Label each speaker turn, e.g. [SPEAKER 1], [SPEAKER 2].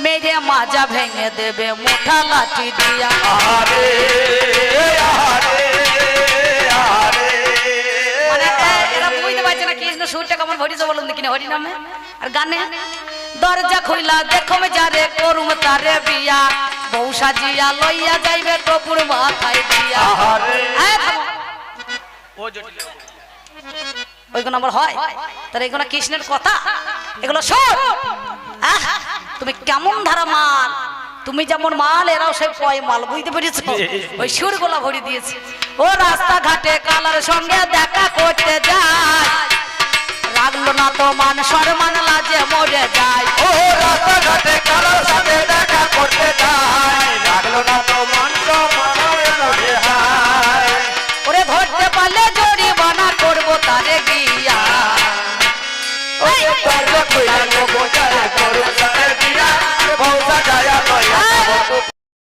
[SPEAKER 1] মেরে মাজা ভেঙে দেবে মোটা লাঠি দিয়া।
[SPEAKER 2] আরে আরে আরে
[SPEAKER 1] মানে এরা বুঝতে পারছে না কৃষ্ণ সুরটা কেমন ভরিছে বলুন দেখিনি হরি নামে আর গানে। দরজা খুইলা দেখো যারে করুম তারে বিয়া, বউ সাজিয়া লইয়া যাইবে টপুর মাথায় দিয়া।
[SPEAKER 2] ও জটিল
[SPEAKER 1] ওইগুলো আমার হয় তাহলে এগুলো কৃষ্ণের কথা, এগুলো শোন। তুমি কেমন ধারা মাল, তুমি যেমন মাল এরাও সে কয় মাল, বুঝতে পেরেছ? ওই সুরগুলা ভরি দিয়েছে। ও রাস্তাঘাটে কালার সঙ্গে দেখা করতে যায়, রাখলো না তো মান সম্মান লাজে মরে যায়।
[SPEAKER 2] ও রাস্তাঘাটে